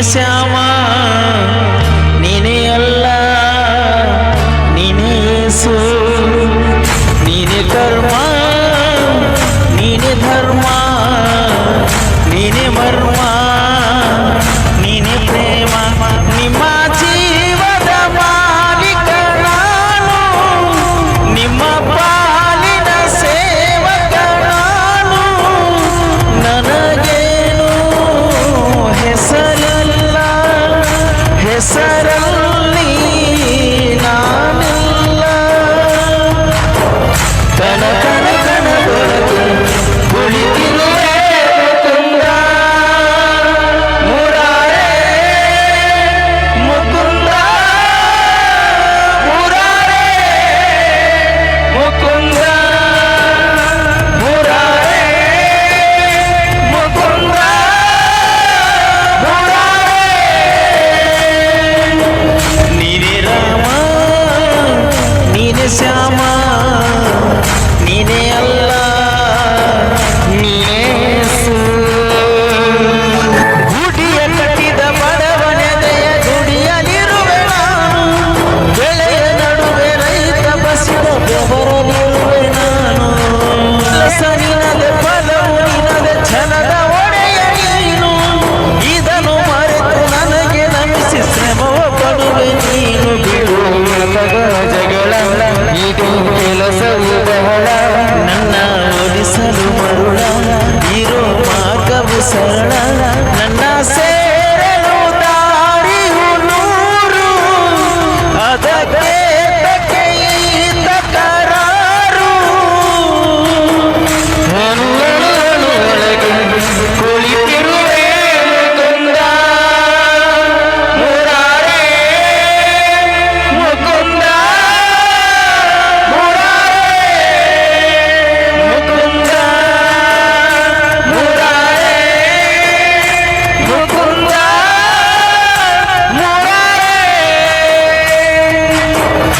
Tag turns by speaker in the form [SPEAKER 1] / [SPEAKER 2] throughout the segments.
[SPEAKER 1] ಶ್ಯಾಮ ನೀನೇ ಅಲ್ಲ ನೀನೇ ಯೇಸು ನೀನೇ ಕರ್ಮ ನೀನೇ ಧರ್ಮ ನೀನೇ ಮರ್ಮ ನೀನೇ ಪ್ರೇಮ ನಿಮ್ಮ ಜೀವದ ಮಾಲೀಕ ನಾನು ನಿಮ್ಮ ಪಾಲಿನ ಸೇವಕ ನಾನು ನನಗೇನು ಹೆಸರಿಲ್ಲ ಹೆಸರಲ್ಲಿ ನಾನಿಲ್ಲ ಕಣ ಕಣ ಕಣದೊಳಗೆ ಕುಳಿತಿರುವೆ ಮುಕುಂದ ಮುರಾರೇ ಮುಕುಂದ ಮುರಾರೇ ಮುಕುಂದ ಮುರಾರೇ ಮುಕುಂದ ಮುರಾರೇ ನೀನೇ ರಾಮ ನೀನೇ ಶ್ಯಾಮ ನೀನೇ ಅಲ್ಲ ನೀನೇ ಯೇಸು ಗುಡಿಯ ಕಟ್ಟಿದ ಬಡವನೆದೆಯ ಗುಡಿಯಲಿರುವೆ ನಾನು ಬೆಳೆಯ ನಡುವೆ ರೈತ ಬಸಿದ ಬೆವರಲಿರುವೆ ನಾನು ಕೆಲಸ ನಿನದೆ ಫಲವು ನಿನದೆ ಛಲದ ಒಡೆಯ ನೀನು ಇದನ್ನು ಮರೆತು ನನಗೆ ನಮಿಸಿ ಶ್ರಮವ ಪಡುವೆ ನೀನು ಬಿಡುವ ಜಗಳ ಇದು ಕೆಲಸವು ಬಹಳ ನನ್ನ ಒಲಿಸಲು ಮರುಳ ಇರೋ ಮಾರ್ಗವು ಸರಳ ನನ್ನ ಸೇರಲು ದಾರಿಯು ನೂರು ಅದಕ್ಕೆ ತಕ್ಕೆ ಈತ ಕರಾರು ಒಳಗೆ ಕುಳಿತಿರುವೆ ಮುಕುಂದ ಮುರಾರೇ ಮುಕುಂದ ಮುಕುಂದ ಮುರಾರೇ ಮುಕುಂದ ಮುರಾರೇ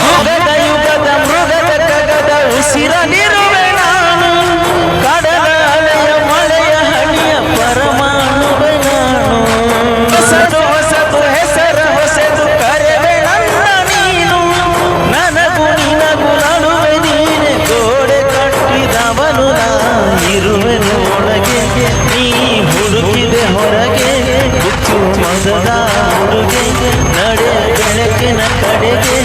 [SPEAKER 1] ಯುಗದ ಯುಗದ ಮೃಗದ ಕಗದ ಉಸಿರಲಿರುವೆ ನಾನು ಕಡಲ ಅಲೆಯ ಮಳೆಯ ಹಣಿಯ ಪರಮಾಣುವೆ ನಾನು ಹೊಸದು ಹೊಸದು ಹೆಸರ ಹೊಸದು ಕರೆವೆ ನನ್ನ ನೀನು ನನಗೂ ನಿನಗೂ ನಡುವೆ ನೀನೆ ಗೋಡೆ ಕಟ್ಟಿದವನು ನಾ ಇರುವೆ ಒಳಗೆ ನೀ ಹುಡುಕಿದೆ ಹೊರಗೆ ಹುಚ್ಚು ಮಗದ ಹುಡುಗೆ ನಡೆ ಬೆಳಕಿನ ಕಡೆಗೆ